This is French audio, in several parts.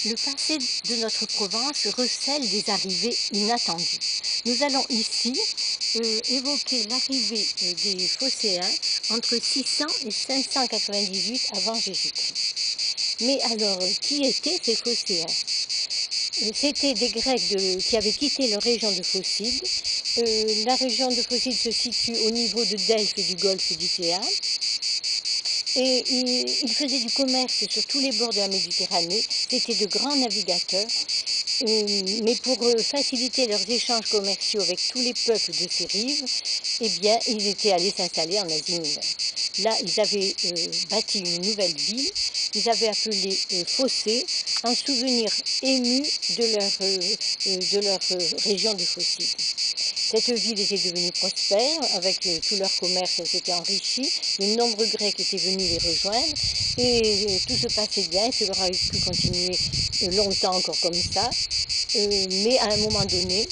Le passé de notre Provence recèle des arrivées inattendues. Nous allons ici évoquer l'arrivée des Phocéens entre 600 et 598 avant Jésus-Christ. Mais alors, qui étaient ces Phocéens? C'étaient des Grecs qui avaient quitté leur région de Phocide. La région de Phocide se situe au niveau de Delphes et du golfe d'Icéa. Et ils faisaient du commerce sur tous les bords de la Méditerranée. C'étaient de grands navigateurs. Mais pour faciliter leurs échanges commerciaux avec tous les peuples de ces rives, eh bien, ils étaient allés s'installer en Asie mineure. Là, ils avaient bâti une nouvelle ville, ils avaient appelé Phocée, en souvenir ému de leur région de Phocide. Cette ville était devenue prospère, avec tout leur commerce, elle s'était enrichie, de nombreux Grecs étaient venus les rejoindre, et tout se passait bien, ça aurait pu continuer longtemps encore comme ça, mais à un moment donné,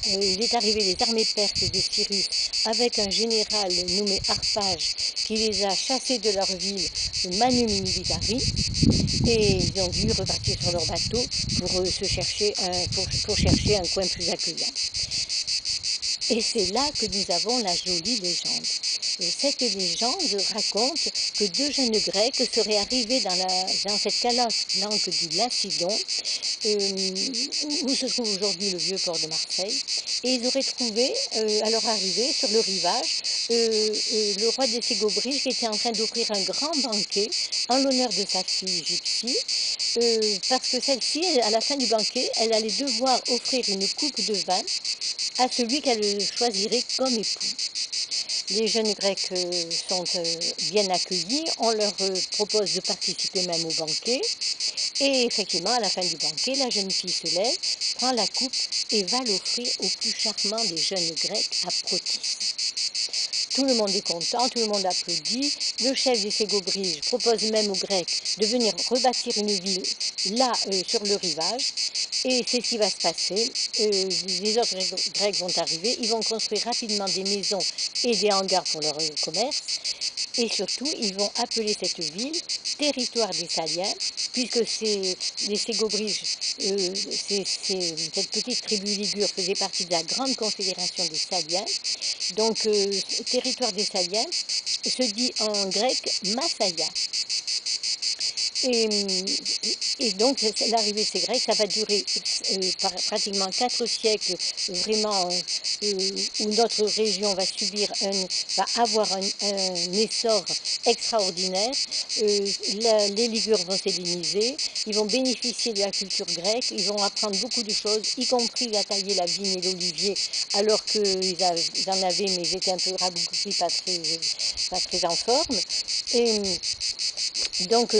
il est arrivé les armées perses de Cyrus avec un général nommé Harpage qui les a chassés de leur ville manu militari, et ils ont dû repartir sur leur bateau pour chercher un coin plus accueillant. Et c'est là que nous avons la jolie légende. Cette légende raconte que deux jeunes Grecs seraient arrivés dans cette calanque du Lacidon, où se trouve aujourd'hui le vieux port de Marseille, et ils auraient trouvé, à leur arrivée, sur le rivage, le roi des Ségobriges qui était en train d'offrir un grand banquet en l'honneur de sa fille Gypsy, parce que celle-ci, à la fin du banquet, elle allait devoir offrir une coupe de vin à celui qu'elle choisirait comme époux. Les jeunes Grecs sont bien accueillis, on leur propose de participer même au banquet, et effectivement, à la fin du banquet, la jeune fille se lève, prend la coupe et va l'offrir au plus charmant des jeunes Grecs, à Protis. Tout le monde est content, tout le monde applaudit. Le chef des Ségobriges propose même aux Grecs de venir rebâtir une ville là, sur le rivage. Et c'est ce qui va se passer. Les autres Grecs vont arriver, ils vont construire rapidement des maisons et des hangars pour leur commerce. Et surtout, ils vont appeler cette ville territoire des Saliens, puisque les Ségobriges, cette petite tribu ligure faisait partie de la grande confédération des Saliens. Donc, territoire des Saliens se dit en grec Massaïa. Et donc, l'arrivée de ces Grecs, ça va durer pratiquement 4 siècles, vraiment, où notre région va avoir un essor extraordinaire. Les Ligures vont s'helléniser, ils vont bénéficier de la culture grecque, ils vont apprendre beaucoup de choses, y compris à tailler la vigne et l'olivier, alors qu'ils en avaient, mais ils étaient un peu rabougris, pas très en forme. Donc,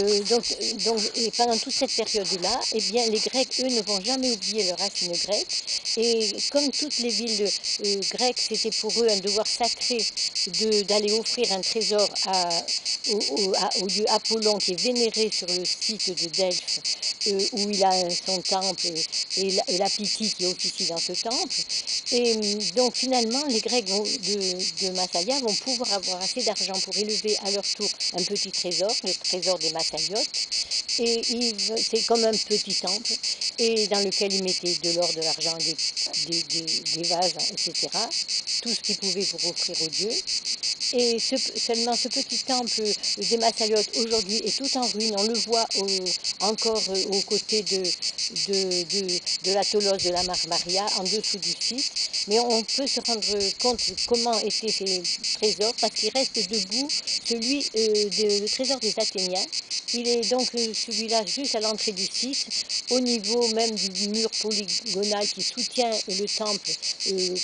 et pendant toute cette période-là, eh bien, les Grecs, eux, ne vont jamais oublier leurs racines grecques. Et comme toutes les villes grecques, c'était pour eux un devoir sacré d'aller offrir un trésor au dieu Apollon, qui est vénéré sur le site de Delphes, où il a son temple, et la Pythie qui officie dans ce temple. Et donc finalement, les Grecs de Massaïa vont pouvoir avoir assez d'argent pour élever à leur tour un petit trésor, le trésor des Massaïotes, et c'est comme un petit temple, et dans lequel ils mettaient de l'or, de l'argent, des vases, etc., tout ce qu'ils pouvaient pour offrir aux dieux. Et seulement ce petit temple des Massaïotes aujourd'hui est tout en ruine. On le voit encore aux côtés de la Tolosse de la Marmaria, en dessous du site. Mais on peut se rendre compte de comment étaient ces trésors, parce qu'il reste debout le trésor des Athéniens. Il est donc celui-là juste à l'entrée du site, au niveau même du mur polygonal qui soutient le temple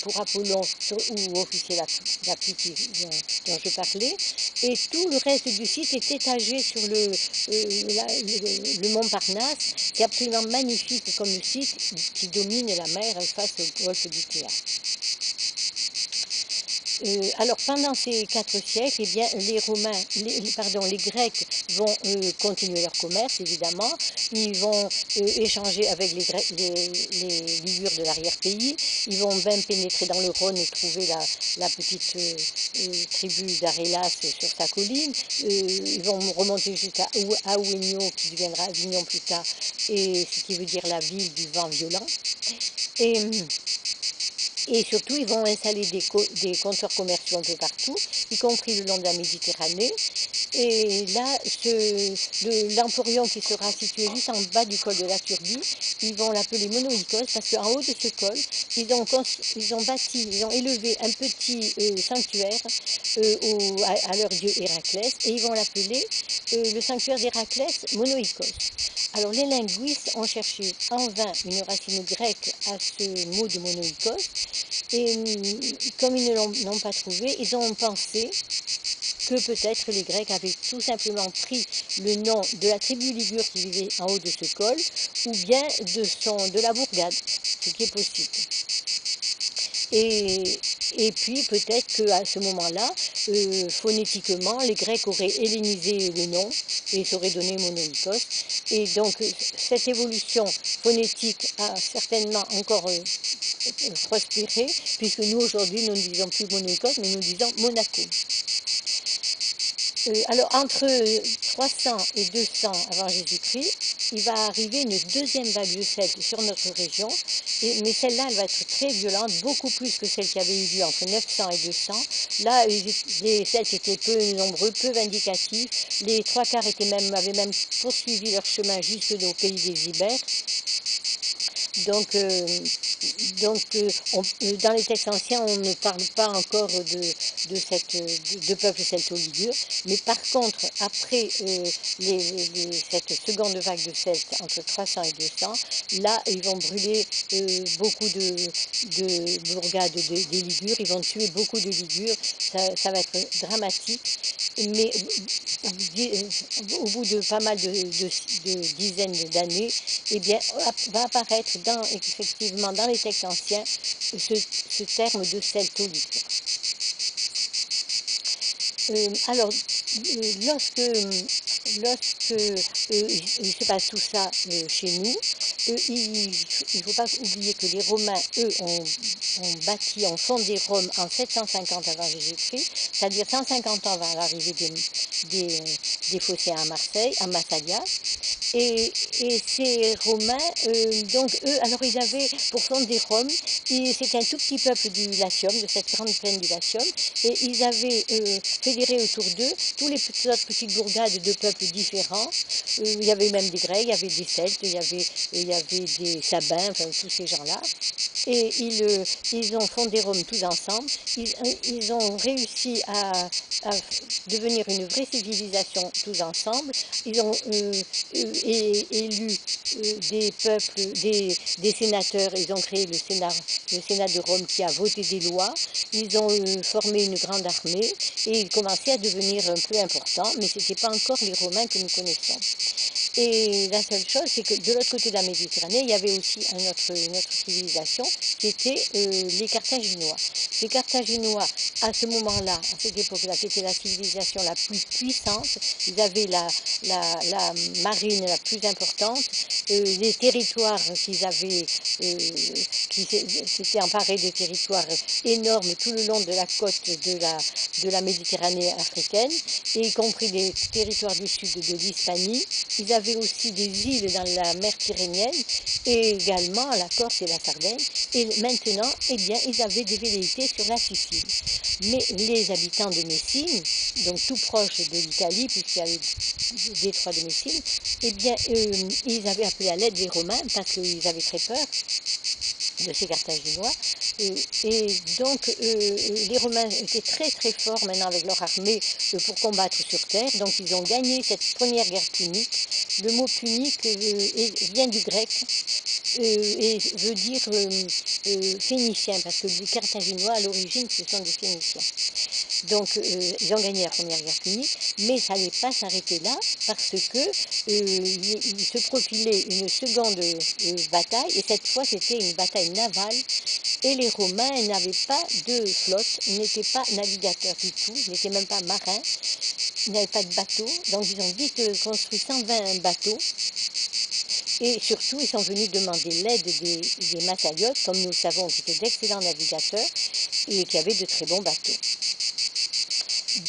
pour Apollon, où officiait la Pythie dont je parlais. Et tout le reste du site est étagé sur le mont Parnasse, qui est absolument magnifique comme site, qui domine la mer face au golfe d'Icéa. Alors pendant ces 4 siècles, eh bien, les Grecs vont continuer leur commerce, évidemment. Ils vont échanger avec les Ligures de l'arrière-pays. Ils vont même pénétrer dans le Rhône et trouver la petite tribu d'Arélas sur sa colline. Ils vont remonter jusqu'à Aouegno, qui deviendra Avignon plus tard, et ce qui veut dire la ville du vent violent. Et surtout, ils vont installer des comptoirs commerciaux un peu partout, y compris le long de la Méditerranée. Et là, l'Emporion qui sera situé juste en bas du col de la Turbie, ils vont l'appeler Monoïkos parce qu'en haut de ce col, ils ont élevé un petit sanctuaire à leur dieu Héraclès, et ils vont l'appeler le sanctuaire d'Héraclès Monoïkos. Alors les linguistes ont cherché en vain une racine grecque à ce mot de Monoïkos, et comme ils ne l'ont pas trouvé, ils ont pensé que peut-être les Grecs avaient tout simplement pris le nom de la tribu ligure qui vivait en haut de ce col, ou bien de la bourgade, ce qui est possible. Et puis peut-être qu'à ce moment-là, phonétiquement, les Grecs auraient hellénisé le nom et s'auraient donné Monoïkos. Et donc cette évolution phonétique a certainement encore prospéré, puisque nous aujourd'hui nous ne disons plus Monoïkos, mais nous disons Monaco. Alors entre 300 et 200 avant Jésus-Christ, il va arriver une deuxième vague de Celtes sur notre région, mais celle-là, elle va être très violente, beaucoup plus que celle qui avait eu lieu entre 900 et 200. Là, les Celtes étaient peu nombreux, peu vindicatifs, les trois quarts avaient même poursuivi leur chemin jusque au pays des Ibères. Donc dans les textes anciens, on ne parle pas encore de peuple celto-ligure, mais par contre, après cette seconde vague de Celtes, entre 300 et 200, là, ils vont brûler beaucoup de bourgades des Ligures, ils vont tuer beaucoup de Ligures, ça va être dramatique, mais au bout de pas mal de dizaines d'années, eh bien, va apparaître effectivement dans les textes anciens ce terme de celto-ligure. Alors, lorsque il se passe tout ça chez nous, il ne faut pas oublier que les Romains, eux, ont fondé Rome en 750 avant Jésus-Christ, c'est-à-dire 150 ans avant l'arrivée des Phocéens à Marseille, à Massalia. Et ces Romains, donc eux, alors ils avaient, pour fonder Rome, c'était un tout petit peuple du Latium, de cette grande plaine du Latium, et ils avaient fédéré autour d'eux tous les autres petites bourgades de peuples différents. Il y avait même des Grecs, il y avait des Celtes, il y avait des Sabins, enfin tous ces gens-là. Et ils ont fondé Rome tous ensemble. Ils ont réussi à devenir une vraie civilisation tous ensemble. Ils ont élu des peuples, des sénateurs. Ils ont créé le Sénat de Rome qui a voté des lois. Ils ont formé une grande armée et ils commençaient à devenir un peu importants, mais ce n'étaient pas encore les Romains que nous connaissons. Et la seule chose, c'est que de l'autre côté de la Méditerranée, il y avait aussi une autre civilisation qui était les Carthaginois. Les Carthaginois, à ce moment-là, à cette époque-là, c'était la civilisation la plus puissante. Ils avaient la marine la plus importante, les territoires qu'ils avaient, qui s'étaient emparés de territoires énormes tout le long de la côte de la Méditerranée africaine, et y compris les territoires du sud de l'Hispanie. Ils avaient aussi des îles dans la mer Tyrrhénienne, et également la Corse et la Sardaigne. Et maintenant, eh bien, ils avaient des velléités sur la Sicile. Mais les habitants de Messine, donc tout proche de l'Italie, puisqu'il y avait le détroit de Messine, eh bien, ils avaient appelé à l'aide les Romains parce qu'ils avaient très peur de ces Carthaginois. Et donc, les Romains étaient très très forts maintenant avec leur armée pour combattre sur terre. Donc, ils ont gagné cette première guerre punique. Le mot punique vient du grec et veut dire phénicien, parce que les Carthaginois, à l'origine, ce sont des Phéniciens. civilisation. Donc ils ont gagné la Première Guerre punique, mais ça n'allait pas s'arrêter là, parce que il se profilait une seconde bataille, et cette fois c'était une bataille navale, et les Romains n'avaient pas de flotte, ils n'étaient pas navigateurs du tout, ils n'étaient même pas marins, ils n'avaient pas de bateaux, donc ils ont vite construit 120 bateaux, et surtout ils sont venus demander l'aide des Massaliotes, comme nous le savons, qui étaient d'excellents navigateurs, et qui avaient de très bons bateaux.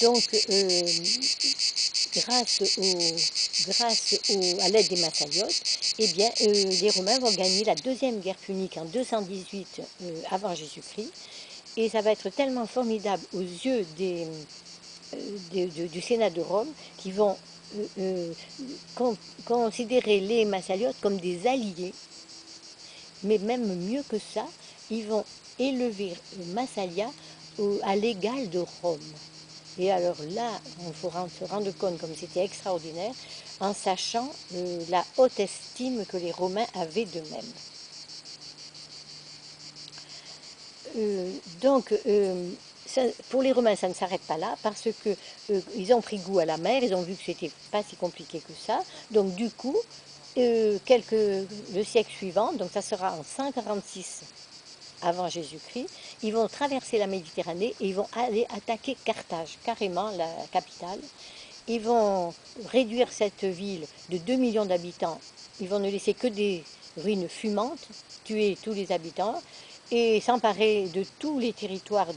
Donc, à l'aide des Massaliotes, eh bien, les Romains vont gagner la deuxième guerre punique en 218 avant Jésus-Christ, et ça va être tellement formidable aux yeux du Sénat de Rome, qui vont considérer les Massaliotes comme des alliés, mais même mieux que ça, ils vont élever Massalia à l'égal de Rome. Et alors là, il faut se rendre compte comme c'était extraordinaire, en sachant la haute estime que les Romains avaient d'eux-mêmes. Donc, pour les Romains, ça ne s'arrête pas là, parce que ils ont pris goût à la mer, ils ont vu que c'était pas si compliqué que ça. Donc du coup, le siècle suivant, donc ça sera en 146 avant Jésus-Christ, ils vont traverser la Méditerranée et ils vont aller attaquer Carthage, carrément la capitale. Ils vont réduire cette ville de 2 millions d'habitants, ils vont ne laisser que des ruines fumantes, tuer tous les habitants, et s'emparer de tous les territoires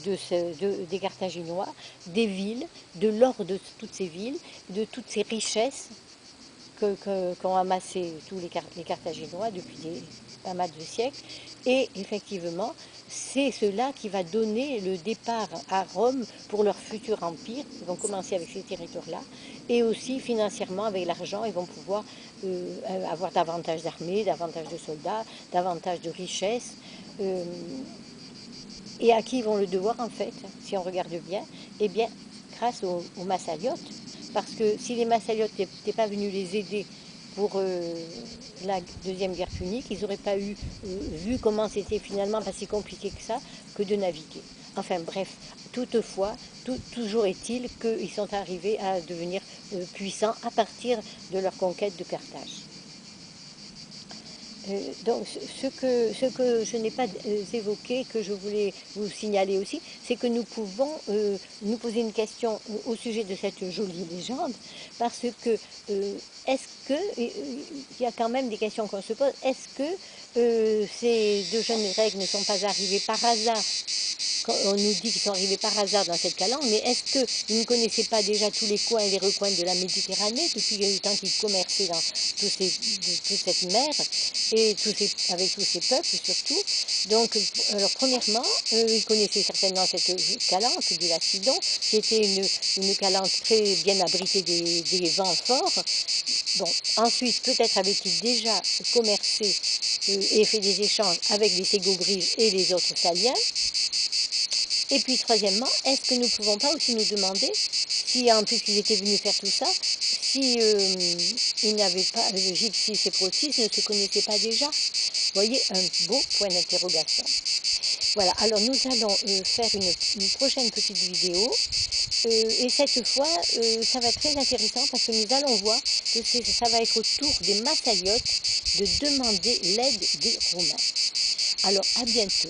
des Carthaginois, des villes, de l'or de toutes ces villes, de toutes ces richesses qu'ont amassé tous les Carthaginois depuis pas mal de siècles. Et effectivement, c'est cela qui va donner le départ à Rome pour leur futur empire. Ils vont commencer avec ces territoires-là. Et aussi financièrement, avec l'argent, ils vont pouvoir avoir davantage d'armées, davantage de soldats, davantage de richesses. Et à qui ils vont le devoir en fait, si on regarde bien? Eh bien, grâce aux Massaliotes. Parce que si les Massaliotes n'étaient pas venus les aider pour la deuxième guerre punique, ils n'auraient pas vu comment c'était finalement pas si compliqué que ça, que de naviguer. Enfin bref, toutefois, toujours est-il qu'ils sont arrivés à devenir puissants à partir de leur conquête de Carthage. Donc ce que je n'ai pas évoqué, que je voulais vous signaler aussi, c'est que nous pouvons nous poser une question au sujet de cette jolie légende, parce que est-ce que, il y a quand même des questions qu'on se pose, est-ce que ces deux jeunes règles ne sont pas arrivées par hasard? On nous dit qu'ils sont arrivés par hasard dans cette calanque, mais est-ce qu'ils ne connaissaient pas déjà tous les coins et les recoins de la Méditerranée depuis le temps qu'ils commerçaient dans toute cette mer, et avec tous ces peuples surtout? Donc, alors premièrement, ils connaissaient certainement cette calanque du Lacidon, qui était une calanque très bien abritée des vents forts. Bon, ensuite, peut-être avaient-ils déjà commercé et fait des échanges avec les Ségobris et les autres Saliens. Et puis troisièmement, est-ce que nous ne pouvons pas aussi nous demander si, en plus qu'ils étaient venus faire tout ça, si ils n'avaient pas, Gypsis et Protis ne se connaissaient pas déjà? Vous voyez, un beau point d'interrogation. Voilà, alors nous allons faire une prochaine petite vidéo, et cette fois, ça va être très intéressant parce que nous allons voir que ça va être au tour des Massaliotes de demander l'aide des Romains. Alors, à bientôt.